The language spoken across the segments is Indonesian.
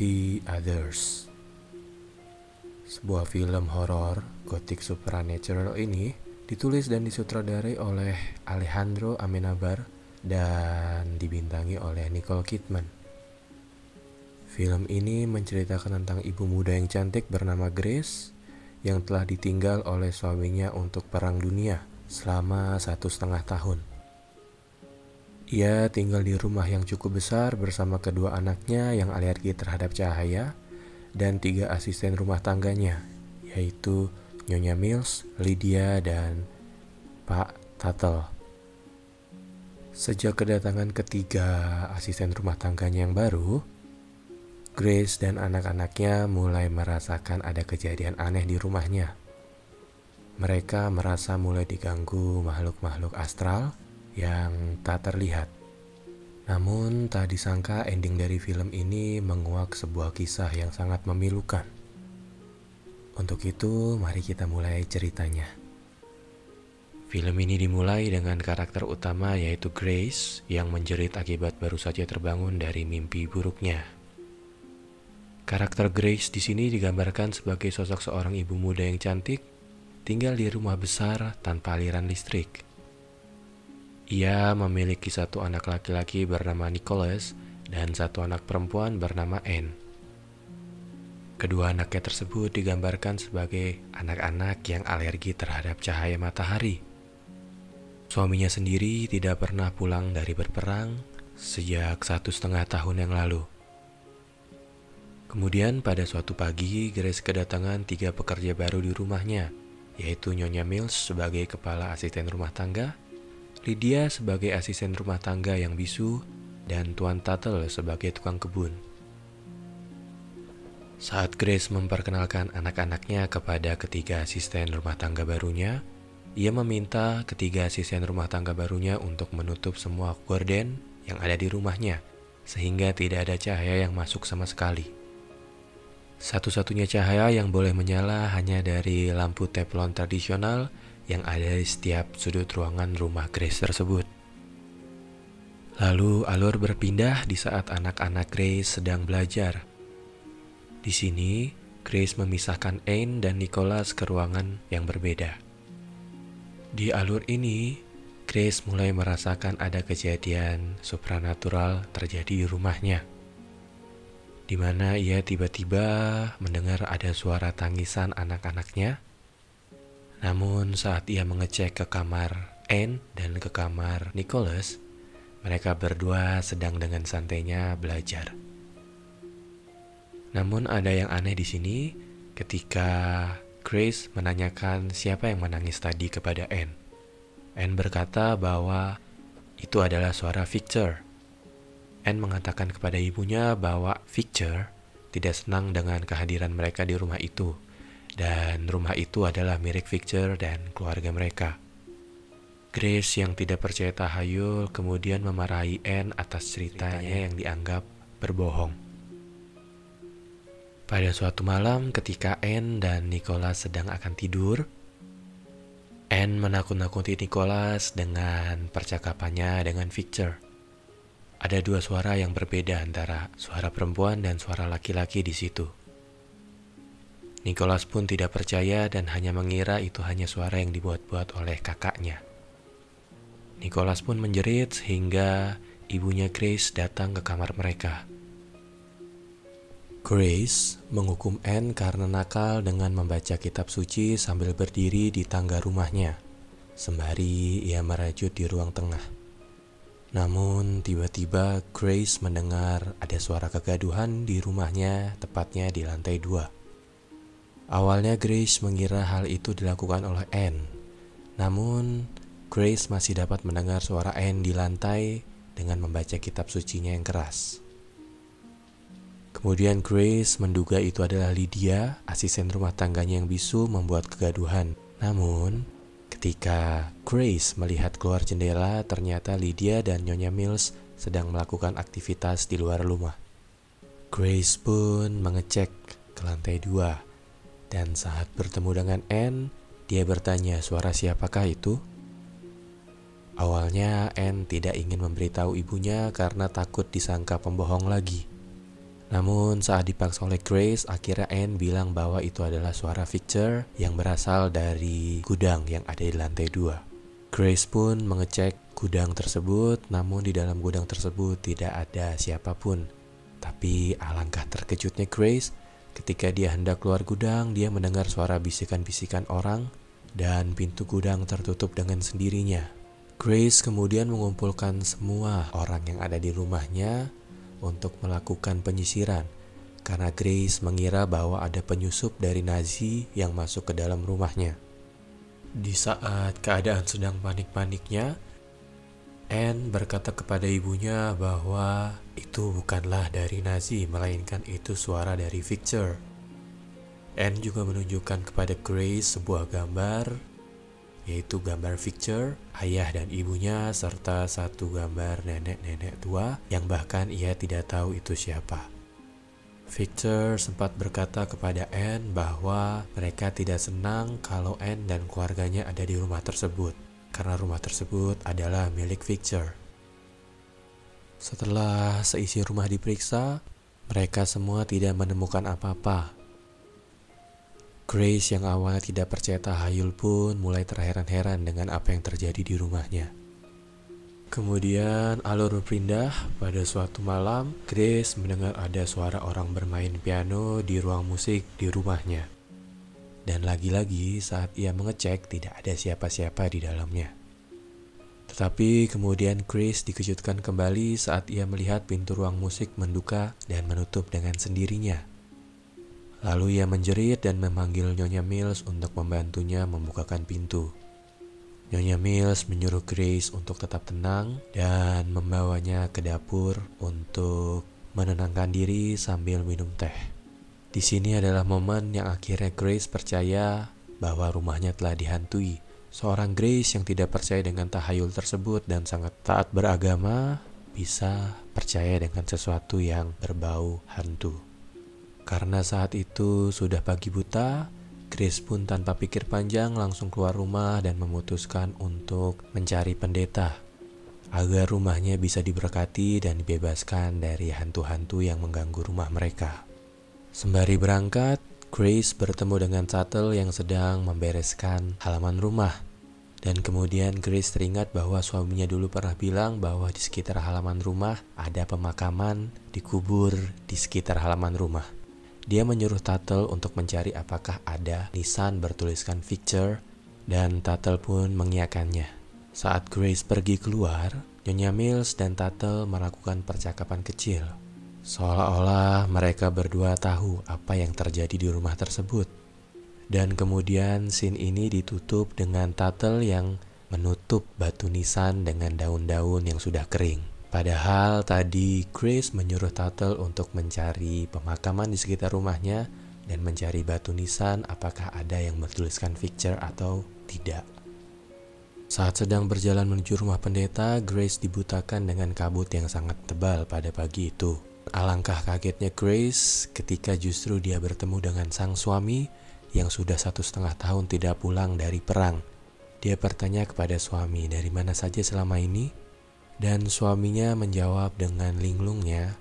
The Others. Sebuah film horor gotik supernatural ini ditulis dan disutradarai oleh Alejandro Amenabar dan dibintangi oleh Nicole Kidman. Film ini menceritakan tentang ibu muda yang cantik bernama Grace yang telah ditinggal oleh suaminya untuk perang dunia selama 1,5 tahun. Ia tinggal di rumah yang cukup besar bersama kedua anaknya yang alergi terhadap cahaya dan 3 asisten rumah tangganya, yaitu Nyonya Mills, Lydia, dan Pak Tuttle. Sejak kedatangan ketiga asisten rumah tangganya yang baru, Grace dan anak-anaknya mulai merasakan ada kejadian aneh di rumahnya. Mereka merasa mulai diganggu makhluk-makhluk astral yang tak terlihat. Namun tak disangka ending dari film ini menguak sebuah kisah yang sangat memilukan. Untuk itu mari kita mulai ceritanya. Film ini dimulai dengan karakter utama yaitu Grace yang menjerit akibat baru saja terbangun dari mimpi buruknya. Karakter Grace di sini digambarkan sebagai sosok seorang ibu muda yang cantik, tinggal di rumah besar tanpa aliran listrik. Ia memiliki 1 anak laki-laki bernama Nicholas dan 1 anak perempuan bernama Anne. Kedua anaknya tersebut digambarkan sebagai anak-anak yang alergi terhadap cahaya matahari. Suaminya sendiri tidak pernah pulang dari berperang sejak 1,5 tahun yang lalu. Kemudian pada suatu pagi, Grace kedatangan 3 pekerja baru di rumahnya, yaitu Nyonya Mills sebagai kepala asisten rumah tangga, Lydia sebagai asisten rumah tangga yang bisu, dan Tuan Tuttle sebagai tukang kebun. Saat Grace memperkenalkan anak-anaknya kepada ketiga asisten rumah tangga barunya, ia meminta ketiga asisten rumah tangga barunya untuk menutup semua gorden yang ada di rumahnya, sehingga tidak ada cahaya yang masuk sama sekali. Satu-satunya cahaya yang boleh menyala hanya dari lampu teflon tradisional yang ada di setiap sudut ruangan rumah Grace tersebut. Lalu alur berpindah di saat anak-anak Grace sedang belajar. Di sini, Grace memisahkan Anne dan Nicholas ke ruangan yang berbeda. Di alur ini, Grace mulai merasakan ada kejadian supranatural terjadi di rumahnya, di mana ia tiba-tiba mendengar ada suara tangisan anak-anaknya. Namun saat ia mengecek ke kamar Anne dan ke kamar Nicholas, mereka berdua sedang dengan santainya belajar. Namun ada yang aneh di sini ketika Grace menanyakan siapa yang menangis tadi kepada Anne. Anne berkata bahwa itu adalah suara Victor. Anne mengatakan kepada ibunya bahwa Victor tidak senang dengan kehadiran mereka di rumah itu, dan rumah itu adalah milik Victor dan keluarga mereka. Grace yang tidak percaya tahayul kemudian memarahi Anne atas ceritanya yang dianggap berbohong. Pada suatu malam ketika Anne dan Nicholas sedang akan tidur, Anne menakut-nakuti Nicholas dengan percakapannya dengan Victor. Ada 2 suara yang berbeda antara suara perempuan dan suara laki-laki di situ. Nicholas pun tidak percaya dan hanya mengira itu hanya suara yang dibuat-buat oleh kakaknya. Nicholas pun menjerit sehingga ibunya Grace datang ke kamar mereka. Grace menghukum Anne karena nakal dengan membaca kitab suci sambil berdiri di tangga rumahnya, sembari ia merajut di ruang tengah. Namun tiba-tiba Grace mendengar ada suara kegaduhan di rumahnya, tepatnya di lantai 2. Awalnya Grace mengira hal itu dilakukan oleh Anne. Namun Grace masih dapat mendengar suara Anne di lantai dengan membaca kitab sucinya yang keras. Kemudian Grace menduga itu adalah Lydia, asisten rumah tangganya yang bisu, membuat kegaduhan. Namun ketika Grace melihat keluar jendela, ternyata Lydia dan Nyonya Mills sedang melakukan aktivitas di luar rumah. Grace pun mengecek ke lantai 2. Dan saat bertemu dengan Anne, dia bertanya suara siapakah itu? Awalnya Anne tidak ingin memberitahu ibunya karena takut disangka pembohong lagi. Namun saat dipaksa oleh Grace, akhirnya Anne bilang bahwa itu adalah suara Victor yang berasal dari gudang yang ada di lantai 2. Grace pun mengecek gudang tersebut, namun di dalam gudang tersebut tidak ada siapapun. Tapi alangkah terkejutnya Grace ketika dia hendak keluar gudang, dia mendengar suara bisikan-bisikan orang dan pintu gudang tertutup dengan sendirinya. Grace kemudian mengumpulkan semua orang yang ada di rumahnya untuk melakukan penyisiran karena Grace mengira bahwa ada penyusup dari Nazi yang masuk ke dalam rumahnya. Di saat keadaan sedang panik-paniknya, Anne berkata kepada ibunya bahwa itu bukanlah dari Nazi, melainkan itu suara dari Victor. Anne juga menunjukkan kepada Grace sebuah gambar, yaitu gambar Victor, ayah dan ibunya, serta satu gambar nenek-nenek tua yang bahkan ia tidak tahu itu siapa. Victor sempat berkata kepada Anne bahwa mereka tidak senang kalau Anne dan keluarganya ada di rumah tersebut, karena rumah tersebut adalah milik Victor. Setelah seisi rumah diperiksa, mereka semua tidak menemukan apa-apa. Grace yang awalnya tidak percaya tahayul pun mulai terheran-heran dengan apa yang terjadi di rumahnya. Kemudian alur berpindah pada suatu malam, Grace mendengar ada suara orang bermain piano di ruang musik di rumahnya. Dan lagi-lagi saat ia mengecek tidak ada siapa-siapa di dalamnya. Tetapi kemudian Grace dikejutkan kembali saat ia melihat pintu ruang musik menduka dan menutup dengan sendirinya. Lalu ia menjerit dan memanggil Nyonya Mills untuk membantunya membukakan pintu. Nyonya Mills menyuruh Grace untuk tetap tenang dan membawanya ke dapur untuk menenangkan diri sambil minum teh. Di sini adalah momen yang akhirnya Grace percaya bahwa rumahnya telah dihantui. Seorang Grace yang tidak percaya dengan tahayul tersebut dan sangat taat beragama bisa percaya dengan sesuatu yang berbau hantu. Karena saat itu sudah pagi buta, Grace pun tanpa pikir panjang langsung keluar rumah dan memutuskan untuk mencari pendeta agar rumahnya bisa diberkati dan dibebaskan dari hantu-hantu yang mengganggu rumah mereka. Sembari berangkat, Grace bertemu dengan Tuttle yang sedang membereskan halaman rumah. Dan kemudian Grace teringat bahwa suaminya dulu pernah bilang bahwa di sekitar halaman rumah ada pemakaman dikubur di sekitar halaman rumah. Dia menyuruh Tuttle untuk mencari apakah ada nisan bertuliskan Victor, dan Tuttle pun mengiyakannya. Saat Grace pergi keluar, Nyonya Mills dan Tuttle melakukan percakapan kecil. Seolah-olah mereka berdua tahu apa yang terjadi di rumah tersebut. Dan kemudian scene ini ditutup dengan Tuttle yang menutup batu nisan dengan daun-daun yang sudah kering. Padahal tadi Grace menyuruh Tuttle untuk mencari pemakaman di sekitar rumahnya dan mencari batu nisan apakah ada yang bertuliskan Victor atau tidak. Saat sedang berjalan menuju rumah pendeta, Grace dibutakan dengan kabut yang sangat tebal pada pagi itu. Alangkah kagetnya Grace ketika justru dia bertemu dengan sang suami yang sudah 1,5 tahun tidak pulang dari perang. Dia bertanya kepada suami, "Dari mana saja selama ini?" Dan suaminya menjawab dengan linglungnya,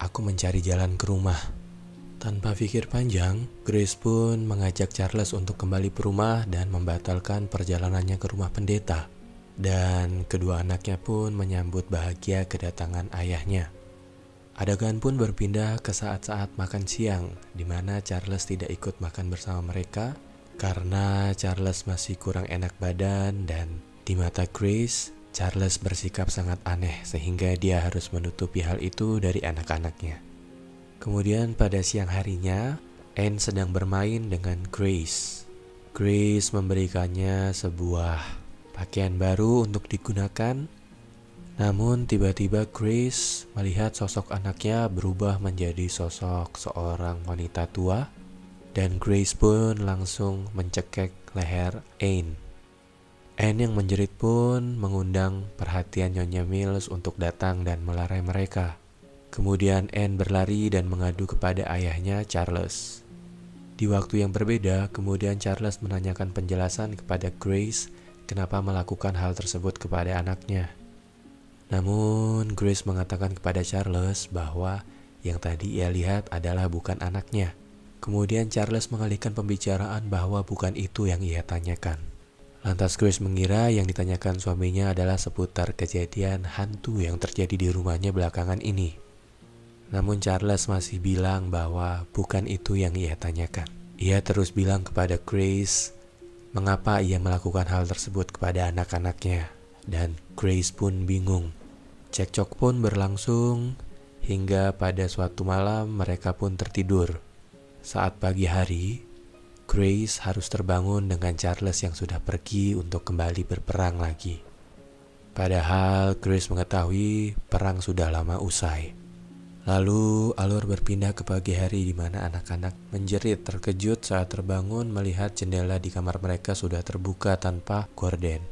"Aku mencari jalan ke rumah." Tanpa pikir panjang, Grace pun mengajak Charles untuk kembali ke rumah dan membatalkan perjalanannya ke rumah pendeta. Dan kedua anaknya pun menyambut bahagia kedatangan ayahnya. Adegan pun berpindah ke saat-saat makan siang, di mana Charles tidak ikut makan bersama mereka karena Charles masih kurang enak badan, dan di mata Grace, Charles bersikap sangat aneh sehingga dia harus menutupi hal itu dari anak-anaknya. Kemudian pada siang harinya, Anne sedang bermain dengan Grace. Grace memberikannya sebuah pakaian baru untuk digunakan. Namun tiba-tiba Grace melihat sosok anaknya berubah menjadi sosok seorang wanita tua, dan Grace pun langsung mencekik leher Anne. Anne yang menjerit pun mengundang perhatian Nyonya Mills untuk datang dan melerai mereka. Kemudian Anne berlari dan mengadu kepada ayahnya Charles. Di waktu yang berbeda, kemudian Charles menanyakan penjelasan kepada Grace kenapa melakukan hal tersebut kepada anaknya. Namun Grace mengatakan kepada Charles bahwa yang tadi ia lihat adalah bukan anaknya. Kemudian Charles mengalihkan pembicaraan bahwa bukan itu yang ia tanyakan. Lantas Grace mengira yang ditanyakan suaminya adalah seputar kejadian hantu yang terjadi di rumahnya belakangan ini. Namun Charles masih bilang bahwa bukan itu yang ia tanyakan. Ia terus bilang kepada Grace mengapa ia melakukan hal tersebut kepada anak-anaknya. Dan Grace pun bingung. Cekcok pun berlangsung hingga pada suatu malam mereka pun tertidur. Saat pagi hari, Grace harus terbangun dengan Charles yang sudah pergi untuk kembali berperang lagi. Padahal Grace mengetahui perang sudah lama usai. Lalu alur berpindah ke pagi hari di mana anak-anak menjerit terkejut saat terbangun melihat jendela di kamar mereka sudah terbuka tanpa gorden,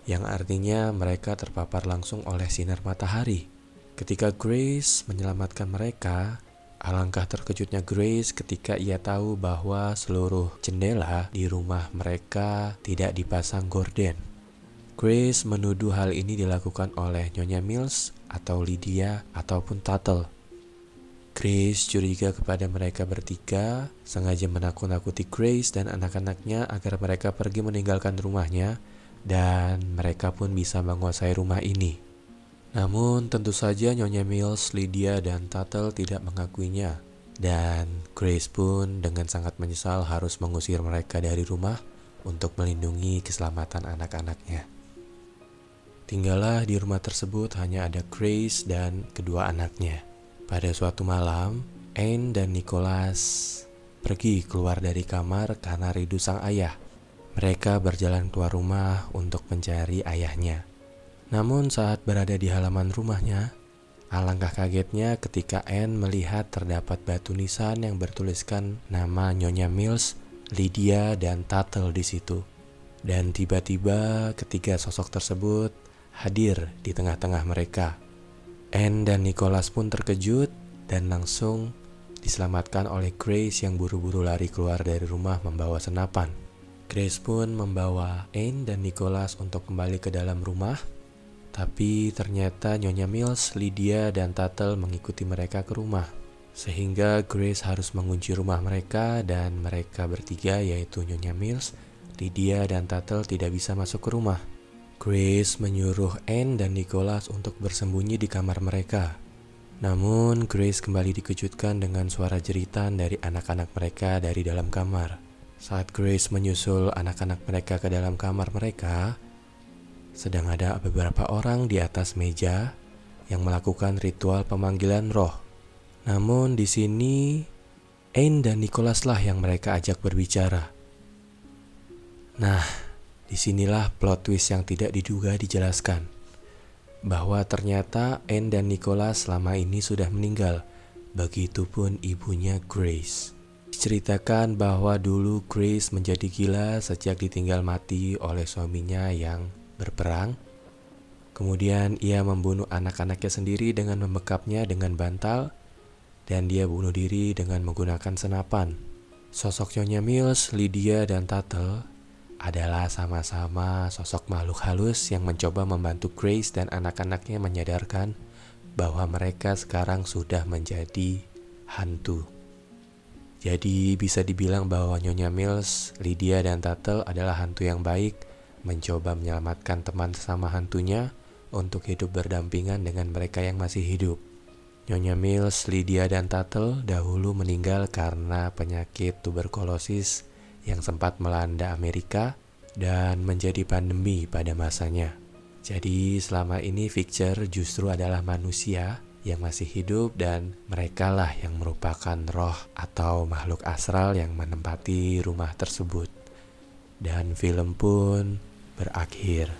yang artinya mereka terpapar langsung oleh sinar matahari. Ketika Grace menyelamatkan mereka, alangkah terkejutnya Grace ketika ia tahu bahwa seluruh jendela di rumah mereka tidak dipasang gorden. Grace menuduh hal ini dilakukan oleh Nyonya Mills atau Lydia ataupun Tuttle. Grace curiga kepada mereka bertiga, sengaja menakut-nakuti Grace dan anak-anaknya agar mereka pergi meninggalkan rumahnya dan mereka pun bisa menguasai rumah ini. Namun tentu saja Nyonya Mills, Lydia, dan Tuttle tidak mengakuinya. Dan Grace pun dengan sangat menyesal harus mengusir mereka dari rumah untuk melindungi keselamatan anak-anaknya. Tinggallah di rumah tersebut hanya ada Grace dan kedua anaknya. Pada suatu malam, Anne dan Nicholas pergi keluar dari kamar karena rindu sang ayah. Mereka berjalan keluar rumah untuk mencari ayahnya. Namun saat berada di halaman rumahnya, alangkah kagetnya ketika Anne melihat terdapat batu nisan yang bertuliskan nama Nyonya Mills, Lydia, dan Tuttle di situ. Dan tiba-tiba ketiga sosok tersebut hadir di tengah-tengah mereka. Anne dan Nicholas pun terkejut dan langsung diselamatkan oleh Grace yang buru-buru lari keluar dari rumah membawa senapan. Grace pun membawa Anne dan Nicholas untuk kembali ke dalam rumah. Tapi ternyata Nyonya Mills, Lydia, dan Tuttle mengikuti mereka ke rumah. Sehingga Grace harus mengunci rumah mereka dan mereka bertiga yaitu Nyonya Mills, Lydia, dan Tuttle tidak bisa masuk ke rumah. Grace menyuruh Anne dan Nicholas untuk bersembunyi di kamar mereka. Namun Grace kembali dikejutkan dengan suara jeritan dari anak-anak mereka dari dalam kamar. Saat Grace menyusul anak-anak mereka ke dalam kamar mereka, sedang ada beberapa orang di atas meja yang melakukan ritual pemanggilan roh. Namun di sini Anne dan Nicholas lah yang mereka ajak berbicara. Nah, disinilah plot twist yang tidak diduga dijelaskan. Bahwa ternyata Anne dan Nicholas selama ini sudah meninggal. Begitupun ibunya Grace. Diceritakan bahwa dulu Grace menjadi gila sejak ditinggal mati oleh suaminya yang berperang. Kemudian ia membunuh anak-anaknya sendiri dengan membekapnya dengan bantal, dan dia bunuh diri dengan menggunakan senapan. Sosok Nyonya Mills, Lydia, dan Tuttle adalah sama-sama sosok makhluk halus yang mencoba membantu Grace dan anak-anaknya menyadarkan bahwa mereka sekarang sudah menjadi hantu. Jadi bisa dibilang bahwa Nyonya Mills, Lydia, dan Tuttle adalah hantu yang baik, mencoba menyelamatkan teman sesama hantunya untuk hidup berdampingan dengan mereka yang masih hidup. Nyonya Mills, Lydia, dan Tuttle dahulu meninggal karena penyakit tuberkulosis yang sempat melanda Amerika dan menjadi pandemi pada masanya. Jadi selama ini Victor justru adalah manusia yang masih hidup dan merekalah yang merupakan roh atau makhluk astral yang menempati rumah tersebut. Dan film pun berakhir.